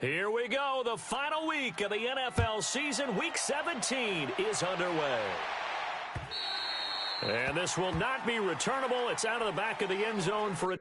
Here we go. The final week of the NFL season. Week 17 is underway. And this will not be returnable. It's out of the back of the end zone for a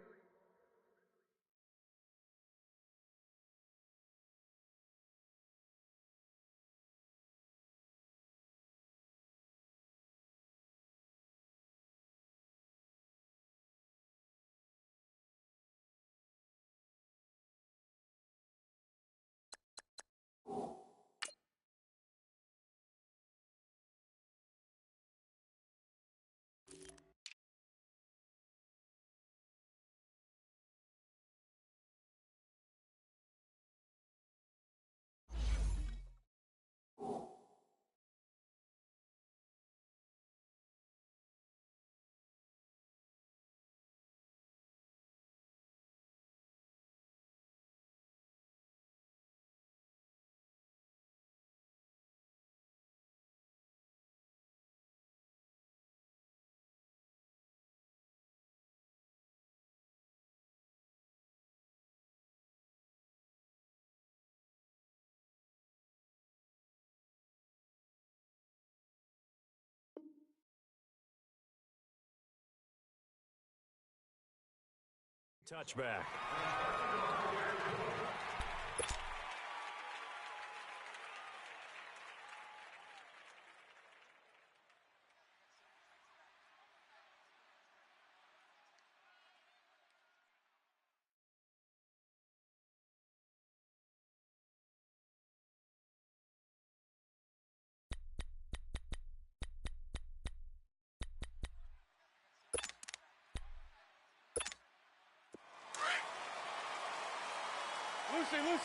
touchback.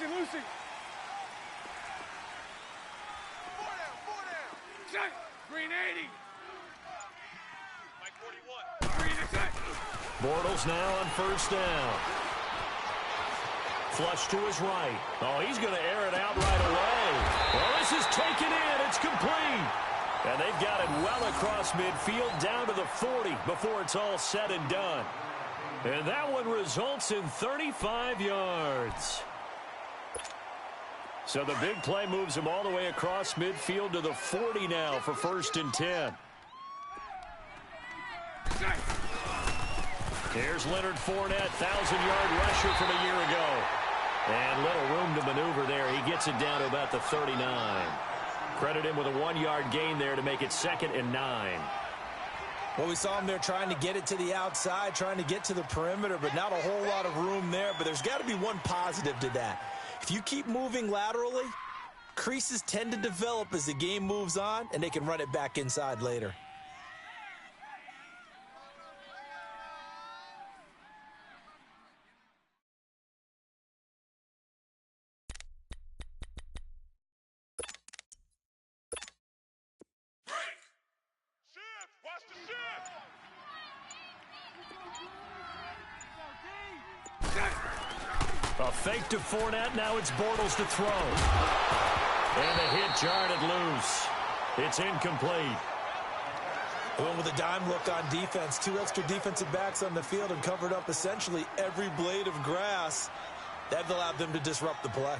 Lucy. Four down. Check. Green 80. Mike 41. Green attack. Bortles now on first down. Flush to his right. Oh, he's going to air it out right away. Well, this is taken in. It's complete. And they've got it well across midfield down to the 40 before it's all said and done. And that one results in 35 yards. So the big play moves him all the way across midfield to the 40 now for 1st and 10. Here's Leonard Fournette, 1,000-yard rusher from a year ago. And little room to maneuver there. He gets it down to about the 39. Credit him with a 1-yard gain there to make it 2nd and 9. Well, we saw him there trying to get it to the outside, trying to get to the perimeter, but not a whole lot of room there. But there's got to be one positive to that. If you keep moving laterally, creases tend to develop as the game moves on, and they can run it back inside later. A fake to Fournette. Now it's Bortles to throw. And the hit jarred it loose. It's incomplete. Going with a dime look on defense. 2 extra defensive backs on the field and covered up essentially every blade of grass. That allowed them to disrupt the play.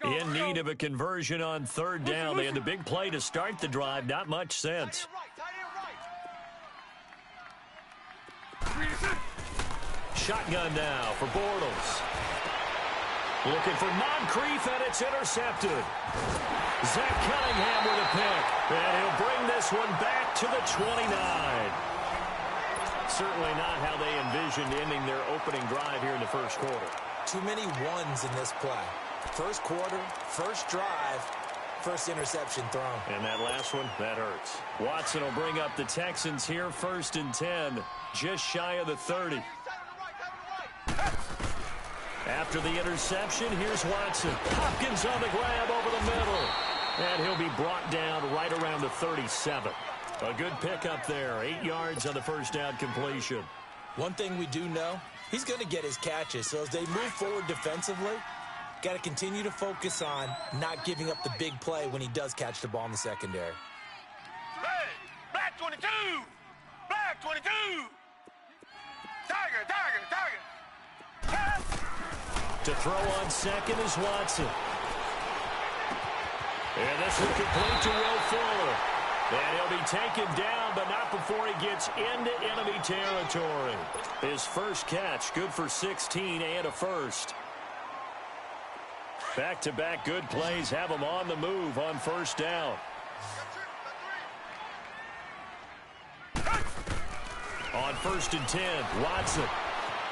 In need of a conversion on 3rd down. They had the big play to start the drive. Not much sense. Shotgun now for Bortles. Looking for Moncrief, and it's intercepted. Zach Cunningham with a pick. And he'll bring this one back to the 29. Certainly not how they envisioned ending their opening drive here in the first quarter. Too many ones in this play. First quarter, first drive, first interception thrown. And that last one, that hurts. Watson will bring up the Texans here, 1st and 10, just shy of the 30. After the interception, here's Watson. Hopkins on the grab over the middle. And he'll be brought down right around the 37. A good pickup there, 8 yards on the first down completion. One thing we do know, he's going to get his catches. So as they move forward defensively, got to continue to focus on not giving up the big play when he does catch the ball in the secondary. Hey, black 22! Black 22! Tiger, tiger, tiger! To throw on second is Watson. And this will complete to Will Fuller. And he'll be taken down, but not before he gets into enemy territory. His first catch, good for 16 and a first. Back-to-back good plays have him on the move on first down. On 1st and 10, Watson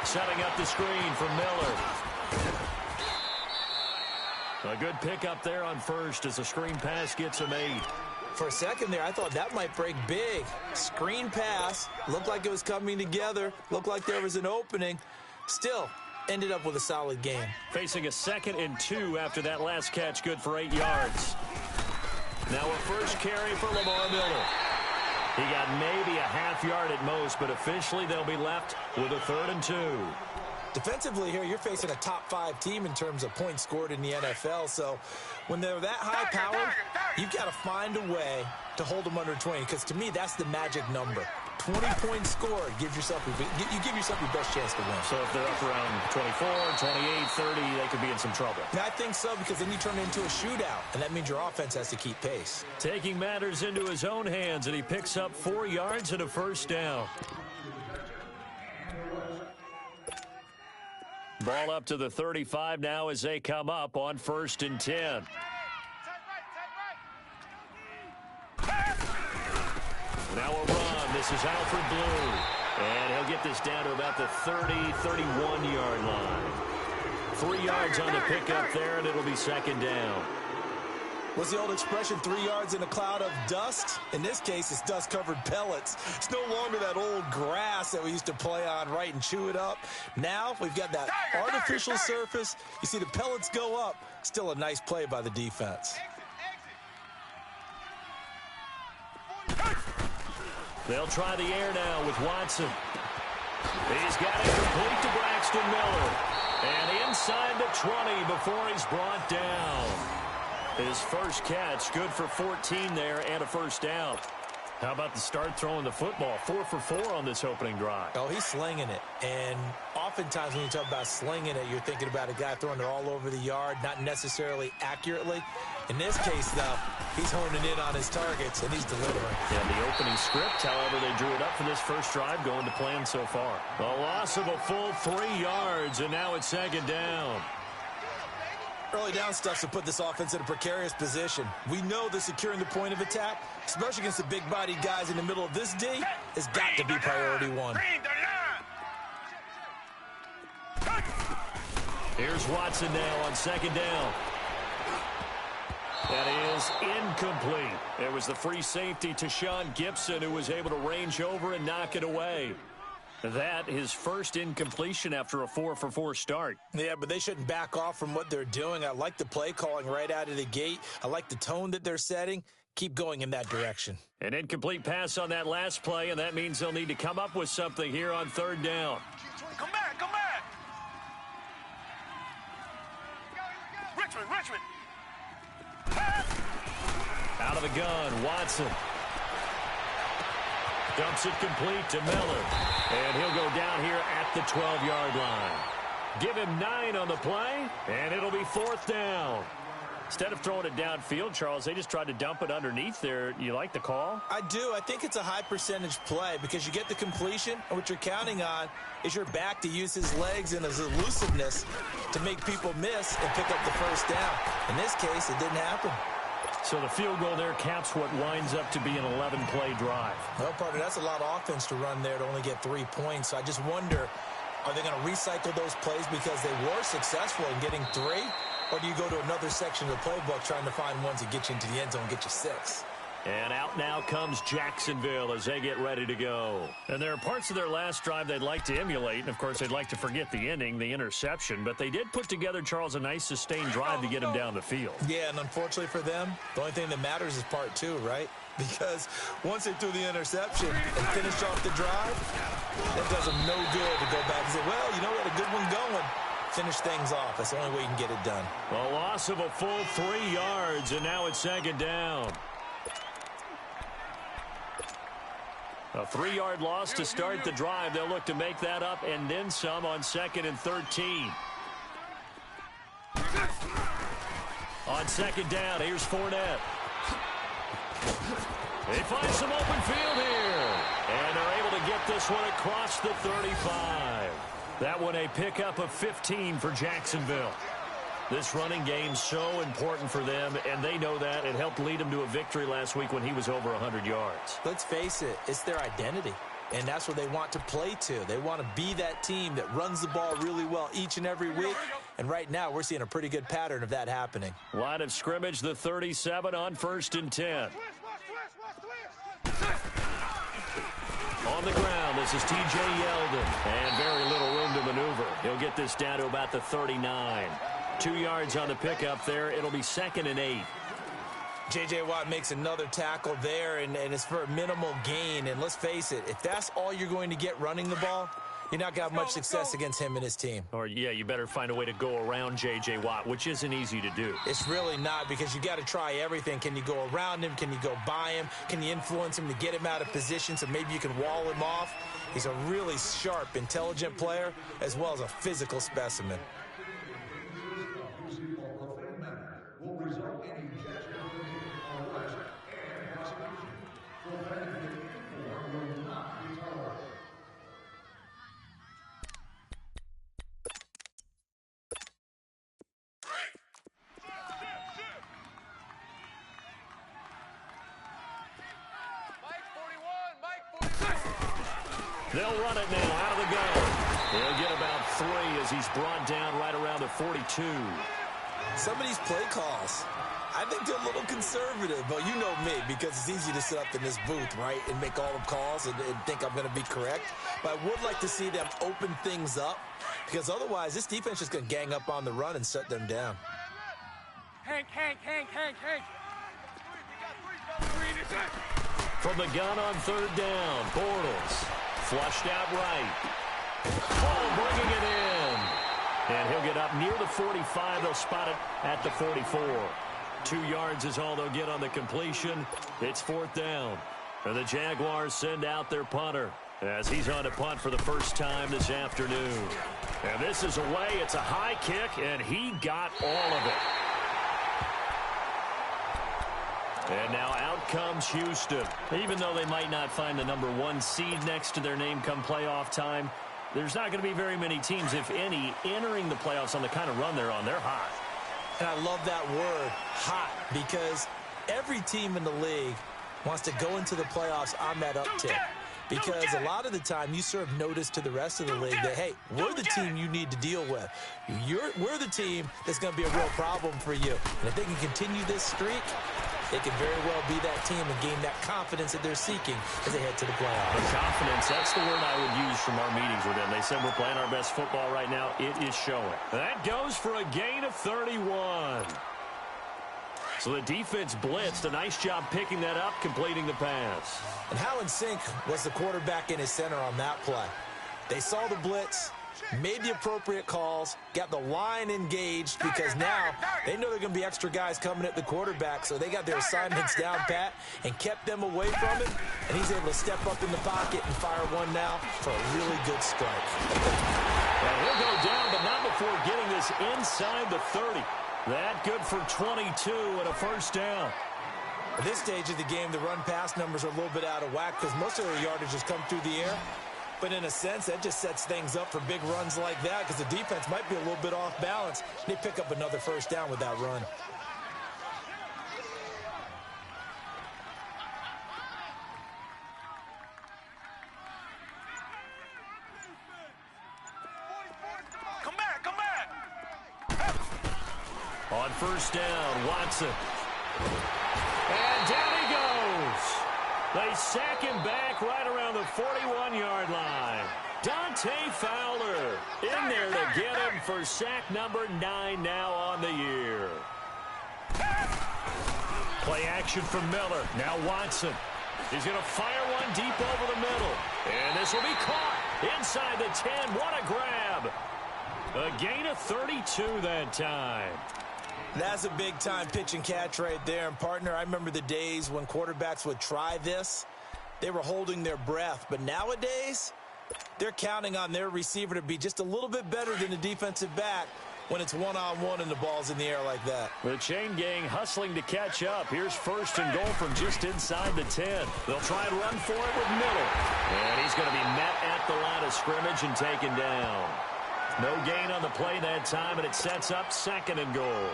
setting up the screen for Miller. A good pickup there on first as the screen pass gets him 8. For a second there, I thought that might break big. Screen pass, looked like it was coming together, looked like there was an opening. Still, ended up with a solid game. Facing a 2nd and 2 after that last catch, good for 8 yards. Now a first carry for Lamar Miller. He got maybe a half yard at most, but officially they'll be left with a 3rd and 2. Defensively here, you're facing a top 5 team in terms of points scored in the NFL. So when they're that high-powered, you've got to find a way to hold them under 20. Because to me, that's the magic number. 20 points scored, you give yourself your best chance to win. So if they're up around 24, 28, 30, they could be in some trouble. And I think so, because then you turn it into a shootout, and that means your offense has to keep pace. Taking matters into his own hands, and he picks up 4 yards and a first down. Ball up to the 35 now as they come up on 1st and 10. Now a run. This is Alfred Blue. And he'll get this down to about the 30, 31-yard line. 3 yards on the pickup there, and it'll be 2nd down. What's the old expression, 3 yards in a cloud of dust? In this case, it's dust-covered pellets. It's no longer that old grass that we used to play on, right, and chew it up. Now we've got that artificial surface. You see the pellets go up. Still a nice play by the defense. They'll try the air now with Watson. He's got it complete to Braxton Miller. And inside the 20 before he's brought down. His first catch, good for 14 there and a first down. How about the start throwing the football? 4 for 4 on this opening drive. Oh, he's slinging it. And oftentimes when you talk about slinging it, you're thinking about a guy throwing it all over the yard, not necessarily accurately. In this case, though, he's honing in on his targets, and he's delivering. Yeah, the opening script, however, they drew it up for this first drive, going to plan so far. A loss of a full 3 yards, and now it's 2nd down. Early down stuff to put this offense in a precarious position. We know that securing the point of attack, especially against the big-bodied guys in the middle of this D, has got to be priority one. Here's Watson now on 2nd down. That is incomplete. It was the free safety to Sean Gibson who was able to range over and knock it away. That his first incompletion after a 4 for 4 start. Yeah, but they shouldn't back off from what they're doing. I like the play calling right out of the gate. I like the tone that they're setting. Keep going in that direction. An incomplete pass on that last play, and that means they'll need to come up with something here on 3rd down. Come back, come back! Richmond! Out of the gun, Watson. Dumps it complete to Miller. And he'll go down here at the 12-yard line. Give him 9 on the play, and it'll be 4th down. Instead of throwing it downfield, Charles, they just tried to dump it underneath there. You like the call? I do. I think it's a high-percentage play because you get the completion, and what you're counting on is your back to use his legs and his elusiveness to make people miss and pick up the first down. In this case, it didn't happen. So the field goal there caps what winds up to be an 11-play drive. Well, partner, that's a lot of offense to run there to only get 3 points. So I just wonder, are they going to recycle those plays because they were successful in getting 3? Or do you go to another section of the playbook trying to find ones that get you into the end zone and get you 6? And out now comes Jacksonville as they get ready to go. And there are parts of their last drive they'd like to emulate. And, of course, they'd like to forget the ending, the interception. But they did put together, Charles, a nice sustained drive to get him down the field. Yeah, and unfortunately for them, the only thing that matters is part 2, right? Because once they threw the interception and finished off the drive, That does them no good to go back and say, well, you know, we had a good one going. Finish things off. That's the only way you can get it done. A loss of a full 3 yards, and now it's second down. A 3-yard loss to start the drive. They'll look to make that up and then some on 2nd and 13. On 2nd down, here's Fournette. They find some open field here. And they're able to get this one across the 35. That one a pickup of 15 for Jacksonville. This running game's so important for them, and they know that. It helped lead them to a victory last week when he was over 100 yards. Let's face it, it's their identity, and that's what they want to play to. They want to be that team that runs the ball really well each and every week, and right now we're seeing a pretty good pattern of that happening. Line of scrimmage, the 37 on 1st and 10. On the ground, this is T.J. Yeldon, and very little room to maneuver. He'll get this down to about the 39. 2 yards on the pickup there. It'll be 2nd and 8. J.J. Watt makes another tackle there, and it's for a minimal gain. And let's face it, if that's all you're going to get running the ball, you're not going to have much success against him and his team. Or, yeah, you better find a way to go around J.J. Watt, which isn't easy to do. It's really not, because you got to try everything. Can you go around him? Can you go by him? Can you influence him to get him out of position so maybe you can wall him off? He's a really sharp, intelligent player, as well as a physical specimen. They'll run it now out of the gun. They'll get about 3 as he's brought down right around the 42. Some of these play calls, I think they're a little conservative, but you know me, because it's easy to sit up in this booth, right, and make all the calls and think I'm going to be correct. But I would like to see them open things up, because otherwise this defense is going to gang up on the run and shut them down. Hank. From the gun on 3rd down, Bortles. Flushed out right. Oh, bringing it in. And he'll get up near the 45. They'll spot it at the 44. 2 yards is all they'll get on the completion. It's 4th down. And the Jaguars send out their punter as he's on to punt for the first time this afternoon. And this is away. It's a high kick, and he got all of it. And now out comes Houston. Even though they might not find the number 1 seed next to their name come playoff time, there's not going to be very many teams, if any, entering the playoffs on the kind of run they're on. They're hot. And I love that word, hot, because every team in the league wants to go into the playoffs on that uptick. Because a lot of the time you serve notice to the rest of the league that, hey, we're the team you need to deal with. We're the team that's going to be a real problem for you. And if they can continue this streak, they can very well be that team and gain that confidence that they're seeking as they head to the playoffs. The confidence, that's the word I would use from our meetings with them. They said we're playing our best football right now. It is showing. That goes for a gain of 31. So the defense blitzed. A nice job picking that up, completing the pass. And how in sync was the quarterback and his center on that play? They saw the blitz, made the appropriate calls, got the line engaged, because now they know they're going to be extra guys coming at the quarterback, so they got their assignments down pat and kept them away from him, and he's able to step up in the pocket and fire one now for a really good strike. And he'll go down, but not before getting this inside the 30. That good for 22 and a first down. At this stage of the game, the run-pass numbers are a little bit out of whack because most of their yardage has come through the air. But in a sense, that just sets things up for big runs like that because the defense might be a little bit off balance. They pick up another first down with that run. Come back. On first down, Watson. And down he goes. They sack him back right around the 41-yard line. Dante Fowler in there to get him for sack number 9 now on the year. Play action from Miller. Now Watson. He's going to fire one deep over the middle. And this will be caught. Inside the 10. What a grab. A gain of 32 that time. That's a big-time pitch and catch right there. And, partner, I remember the days when quarterbacks would try this. They were holding their breath. But nowadays, they're counting on their receiver to be just a little bit better than the defensive back when it's one-on-one and the ball's in the air like that. The chain gang hustling to catch up. Here's first and goal from just inside the 10. They'll try and run for it with Miller. And he's going to be met at the line of scrimmage and taken down. No gain on the play that time, and it sets up second and goal.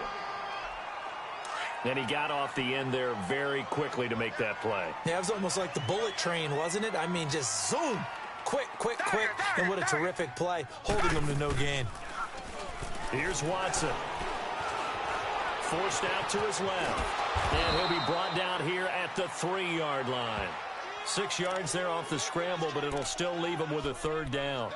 And he got off the end there very quickly to make that play. Yeah, it was almost like the bullet train, wasn't it? I mean, just zoom. Quick, quick, quick. And what a terrific play, holding them to no gain. Here's Watson. Forced out to his left. And he'll be brought down here at the 3-yard line. 6 yards there off the scramble, but it'll still leave him with a third down.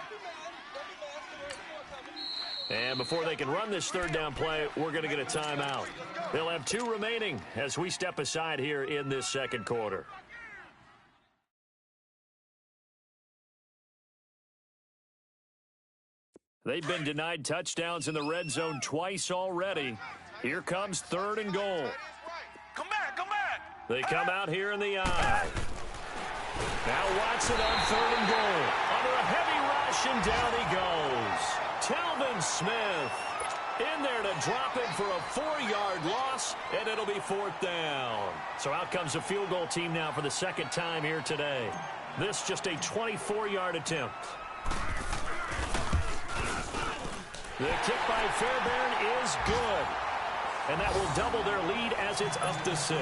And before they can run this third down play, we're going to get a timeout. They'll have 2 remaining as we step aside here in this second quarter. They've been denied touchdowns in the red zone twice already. Here comes third and goal. Come back, come back. They come out here in the eye. Now Watson on third and goal. Under a heavy rush, and down he goes. Telvin Smith in there to drop him for a 4-yard loss, and it'll be fourth down. So out comes a field goal team now for the second time here today. This just a 24-yard attempt. The kick by Fairbairn is good. And that will double their lead as it's up to 6.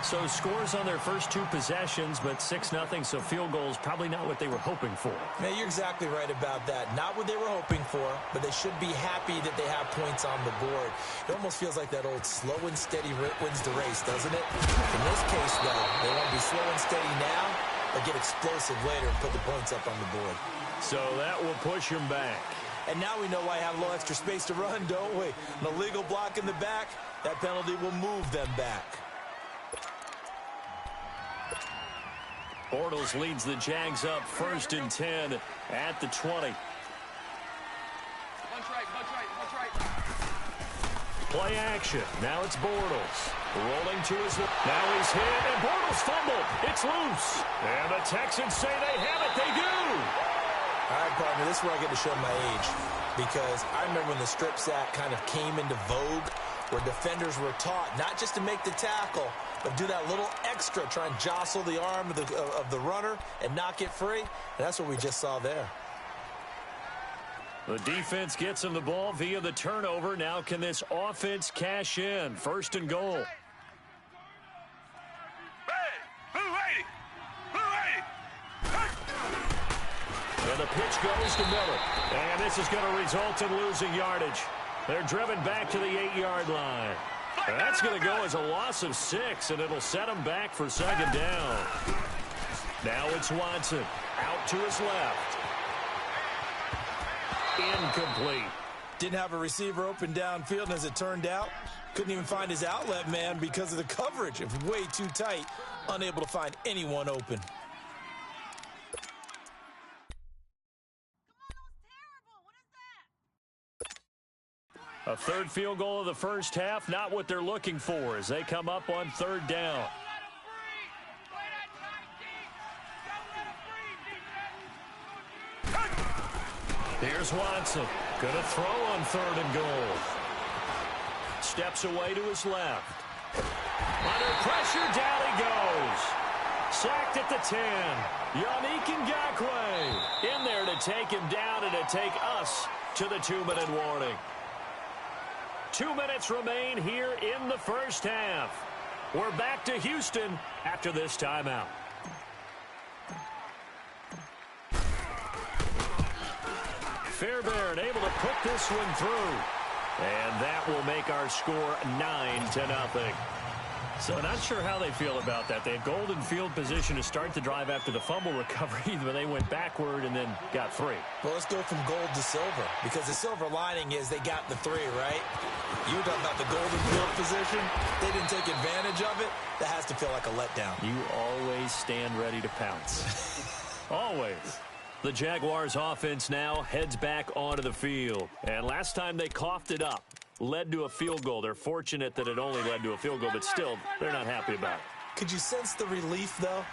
So scores on their first 2 possessions, but 6-0, so field goals probably not what they were hoping for. Man, you're exactly right about that. Not what they were hoping for, but they should be happy that they have points on the board. It almost feels like that old slow and steady wins the race, doesn't it? In this case, though, they want to be slow and steady now, but get explosive later and put the points up on the board. So that will push them back. And now we know why I have a little extra space to run, don't we? An illegal block in the back, that penalty will move them back. Bortles leads the Jags up first and 10 at the 20. Bunch right, bunch right, bunch right. Play action. Now it's Bortles. Rolling to his left. Now he's hit, and Bortles fumbled. It's loose. And the Texans say they have it. They do. All right, partner, this is where I get to show my age. Because I remember when the strip sack kind of came into vogue, where defenders were taught not just to make the tackle, but do that little extra, try and jostle the arm of the runner and knock it free. And that's what we just saw there. The defense gets him the ball via the turnover. Now can this offense cash in? First and goal. And the pitch goes to Miller. And this is going to result in losing yardage. They're driven back to the 8-yard line. And that's going to go as a loss of 6, and it'll set them back for second down. Now it's Watson. Out to his left. Incomplete. Didn't have a receiver open downfield, and as it turned out, couldn't even find his outlet man because of the coverage. It was way too tight, unable to find anyone open. A third field goal of the first half, not what they're looking for as they come up on third down. Here's Watson. Gonna throw on third and goal. Steps away to his left. Under pressure, down he goes. Sacked at the 10. Yannick Ngakoue in there to take him down and to take us to the 2-minute warning. 2 minutes remain here in the first half. We're back to Houston after this timeout. Fairbairn able to put this one through. And that will make our score 9-0. So not sure how they feel about that. They had golden field position to start the drive after the fumble recovery, but they went backward and then got 3. Well, let's go from gold to silver, because the silver lining is they got the 3, right? You were talking about the golden field position. They didn't take advantage of it. That has to feel like a letdown. You always stand ready to pounce. Always. The Jaguars offense now heads back onto the field. And last time they coughed it up, led to a field goal. They're fortunate that it only led to a field goal, but still, they're not happy about it. Could you sense the relief, though,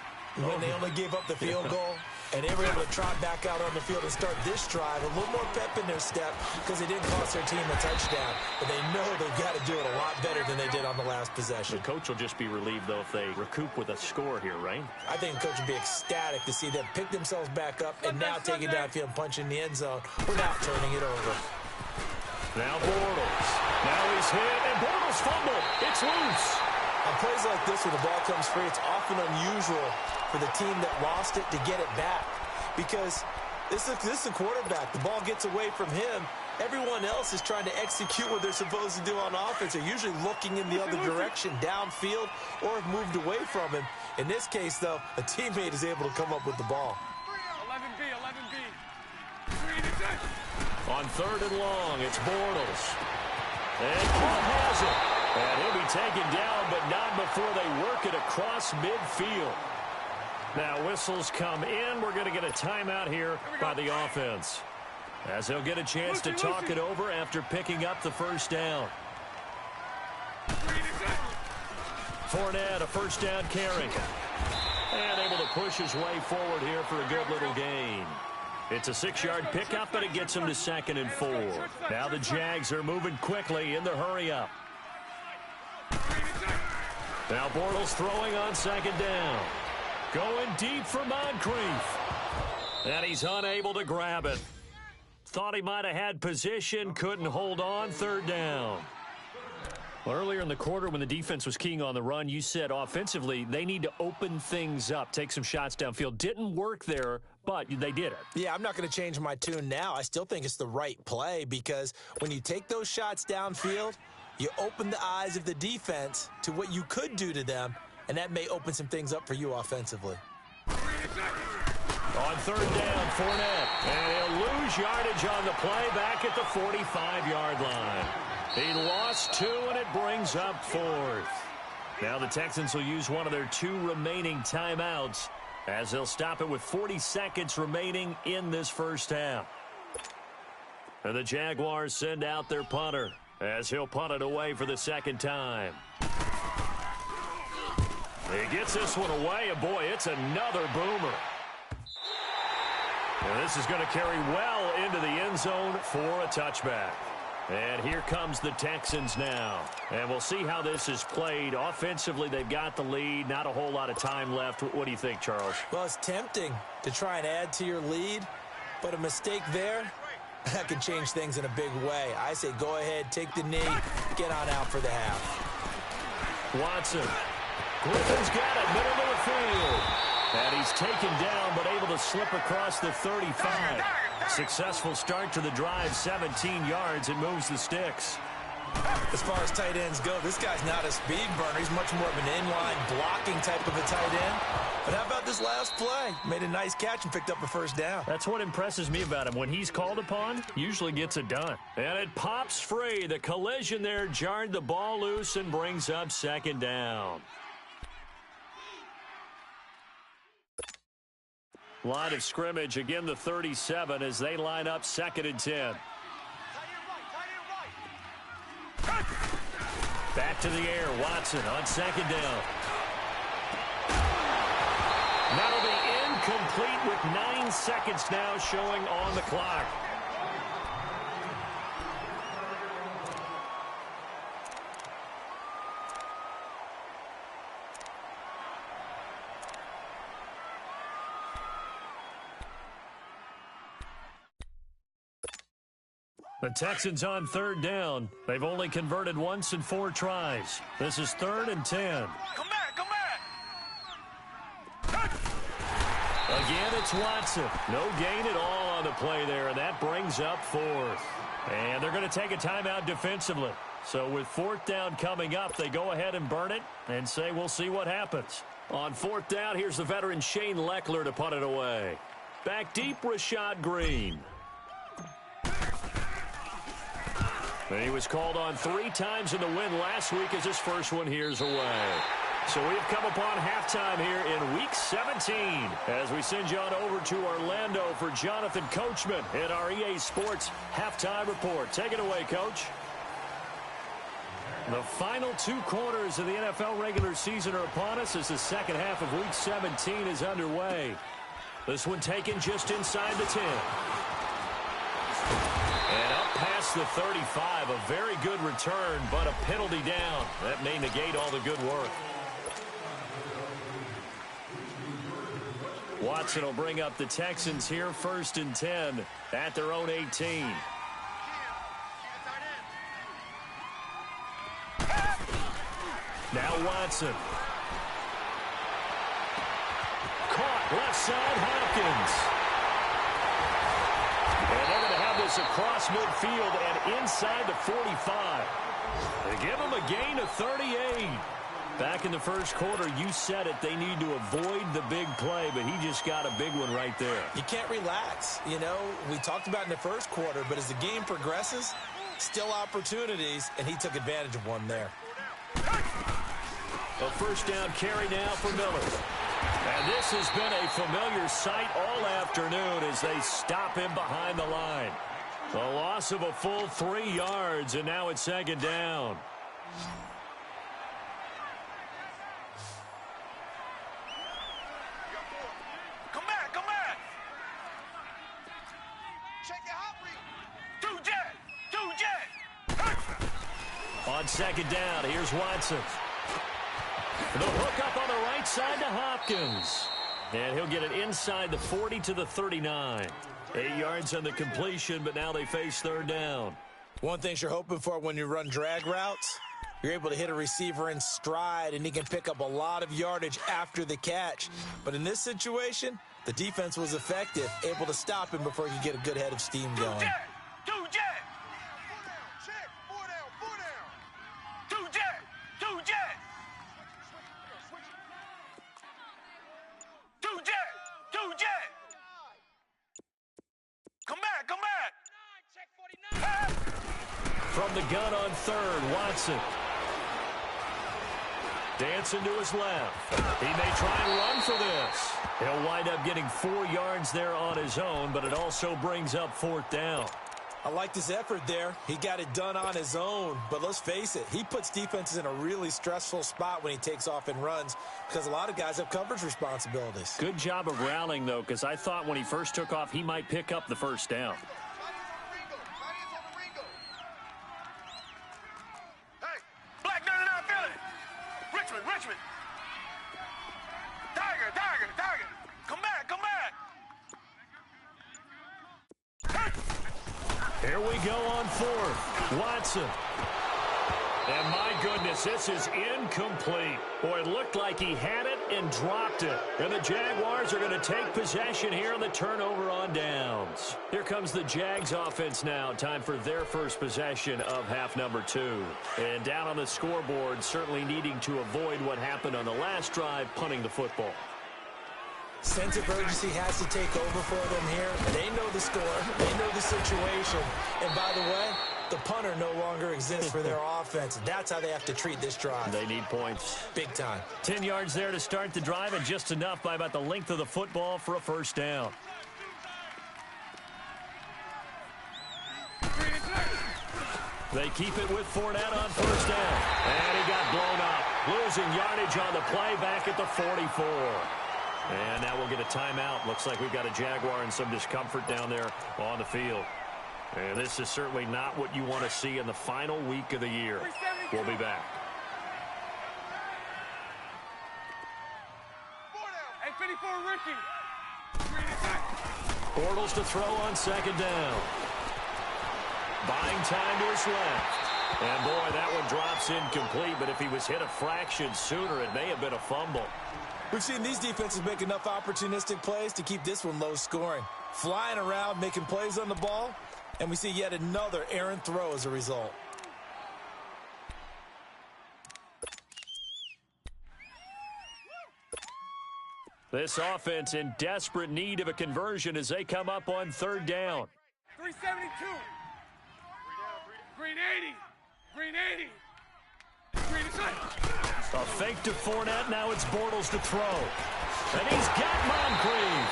when they only gave up the field goal? And they were able to trot back out on the field and start this drive. A little more pep in their step because they didn't cost their team a touchdown. But they know they've got to do it a lot better than they did on the last possession. The coach will just be relieved, though, if they recoup with a score here, right? I think the coach would be ecstatic to see them pick themselves back up and now take it downfield and punch in the end zone without turning it over. Now Bortles. Now he's hit, and Bortles fumble. It's loose. On plays like this where the ball comes free, it's often unusual for the team that lost it to get it back because this is the quarterback. The ball gets away from him. Everyone else is trying to execute what they're supposed to do on offense. They're usually looking in the other direction, downfield, or have moved away from him. In this case, though, a teammate is able to come up with the ball. 11B. On 3rd and long, it's Bortles. And Paul has it. And he'll be taken down, but not before they work it across midfield. Now whistles come in. We're going to get a timeout here by the offense, as they'll get a chance to talk it over after picking up the first down. Fournette, a first down carry. And able to push his way forward here for a good little gain. It's a 6-yard pickup, but it gets him to 2nd and 4. Now the Jags are moving quickly in the hurry-up. Now Bortles throwing on 2nd down. Going deep for Moncrief. And he's unable to grab it. Thought he might have had position, couldn't hold on, 3rd down. Well, earlier in the quarter when the defense was keying on the run, you said offensively they need to open things up, take some shots downfield. Didn't work there, but they did it. Yeah, I'm not going to change my tune now. I still think it's the right play because when you take those shots downfield, you open the eyes of the defense to what you could do to them, and that may open some things up for you offensively. On 3rd down, Fournette. And he'll lose yardage on the play back at the 45-yard line. He lost 2, and it brings up 4th. Now the Texans will use one of their 2 remaining timeouts as they'll stop it with 40 seconds remaining in this first half. And the Jaguars send out their punter as he'll punt it away for the 2nd time. He gets this one away, and boy, it's another boomer. And this is going to carry well into the end zone for a touchback. And here comes the Texans now. And we'll see how this is played. Offensively, they've got the lead. Not a whole lot of time left. What do you think, Charles? Well, it's tempting to try and add to your lead, but a mistake there, that can change things in a big way. I say go ahead, take the knee, get on out for the half. Watson. Griffin's got it, middle of the field. And he's taken down, but able to slip across the 35. Successful start to the drive, 17 yards. It moves the sticks. As far as tight ends go, this guy's not a speed burner. He's much more of an inline blocking type of a tight end. But how about this last play? Made a nice catch and picked up a first down. That's what impresses me about him. When he's called upon, usually gets it done. And it pops free. The collision there jarred the ball loose and brings up 2nd down. Line of scrimmage, again the 37 as they line up 2nd and 10. Back to the air, Watson on 2nd down. That'll be incomplete with 9 seconds now showing on the clock. The Texans on 3rd down. They've only converted once in 4 tries. This is 3rd and 10. Come back, come back. Again, it's Watson. No gain at all on the play there, and that brings up 4th. And they're going to take a timeout defensively. So with 4th down coming up, they go ahead and burn it and say we'll see what happens. On 4th down, here's the veteran Shane Leckler to punt it away. Back deep, Rashad Green. And he was called on 3 times in the win last week as his first one here's away. So we've come upon halftime here in Week 17 as we send you on over to Orlando for Jonathan Coachman in our EA Sports Halftime Report. Take it away, Coach. The final 2 quarters of the NFL regular season are upon us as the second half of Week 17 is underway. This one taken just inside the 10. And up past the 35, a very good return, but a penalty down. That may negate all the good work. Watson will bring up the Texans here, 1st and 10 at their own 18. Now Watson. Caught left side, Hopkins. And they're going to have this across midfield and inside the 45. They give them a gain of 38. Back in the first quarter, you said it, they need to avoid the big play, but he just got a big one right there. You can't relax. You know, we talked about in the first quarter, but as the game progresses, still opportunities, and he took advantage of one there. A first down carry now for Miller. And this has been a familiar sight all afternoon as they stop him behind the line. A loss of a full 3 yards, and now it's 2nd down. Come back, come back. Check your hot read. 2 jet. On 2nd down, here's Watson. The hook up on the right side to Hopkins. And he'll get it inside the 40 to the 39. 8 yards on the completion, but now they face 3rd down. One thing you're hoping for when you run drag routes, you're able to hit a receiver in stride, and he can pick up a lot of yardage after the catch. But in this situation, the defense was effective, able to stop him before he could get a good head of steam going. 2 jet. check. 4 down. 2 jet. 2 jet. 2 jet. 2 jet. Come back, come back. Check 49. From the gun on 3rd, Watson. Dancing to his left. He may try and run for this. He'll wind up getting 4 yards there on his own, but it also brings up 4th down. I like this effort there. He got it done on his own, but let's face it, he puts defenses in a really stressful spot when he takes off and runs because a lot of guys have coverage responsibilities. Good job of rallying, though, because I thought when he first took off, he might pick up the 1st down. Hey, Black 99 Philly. Richmond. Tiger. Come back, come back. Here we go on 4th. Watson. And my goodness, this is incomplete. Boy, it looked like he had it and dropped it. And the Jaguars are going to take possession here on the turnover on downs. Here comes the Jags offense now. Time for their first possession of half number 2. And down on the scoreboard, certainly needing to avoid what happened on the last drive, punting the football. Sense of urgency has to take over for them here. And they know the score. They know the situation. And by the way, the punter no longer exists for their offense. That's how they have to treat this drive. They need points. Big time. 10 yards there to start the drive, and just enough by about the length of the football for a 1st down. They keep it with Fournette on 1st down. And he got blown up. Losing yardage on the play back at the 44. And now we'll get a timeout. Looks like we've got a Jaguar in some discomfort down there on the field. And this is certainly not what you want to see in the final week of the year. We'll be back. Hey, 54 Ricky. Bortles to throw on 2nd down. Buying time to his left. And boy, that one drops incomplete, but if he was hit a fraction sooner, it may have been a fumble. We've seen these defenses make enough opportunistic plays to keep this one low scoring. Flying around, making plays on the ball, and we see yet another errant throw as a result. This offense in desperate need of a conversion as they come up on 3rd down. 372. Green 80. Green 80. Green is A fake to Fournette. Now it's Bortles to throw. And he's got Moncrief.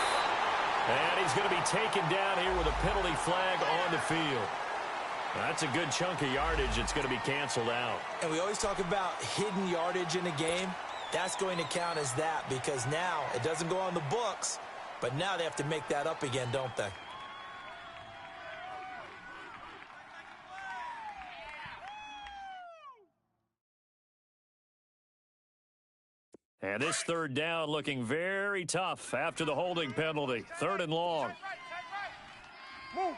And he's going to be taken down here with a penalty flag on the field. That's a good chunk of yardage. It's going to be canceled out. And we always talk about hidden yardage in a game. That's going to count as that because now it doesn't go on the books, but now they have to make that up again, don't they? And this third down looking very tough after the holding penalty. Third and long. Move.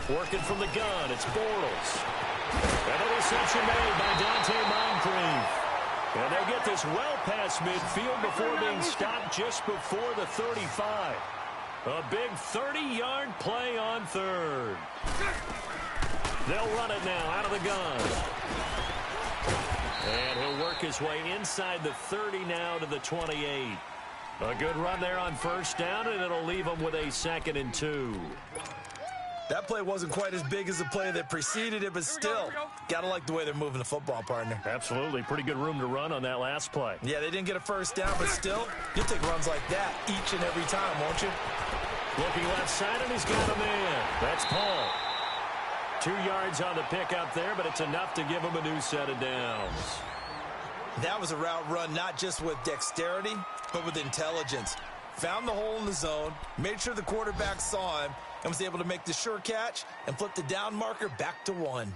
Working from the gun, it's Bortles. And a reception made by Dante Moncrief. And they'll get this well past midfield before being stopped just before the 35. A big 30-yard play on third. They'll run it now out of the gun. And he'll work his way inside the 30 now to the 28. A good run there on first down, and it'll leave them with a 2nd and 2. That play wasn't quite as big as the play that preceded it, but still, got to like the way they're moving the football, partner. Absolutely. Pretty good room to run on that last play. Yeah, they didn't get a first down, but still, you'll take runs like that each and every time, won't you? Looking left side, and he's got a man. That's Paul. 2 yards on the pickup there, but it's enough to give him a new set of downs. That was a route run not just with dexterity, but with intelligence. Found the hole in the zone, made sure the quarterback saw him, and was able to make the sure catch and flip the down marker back to 1.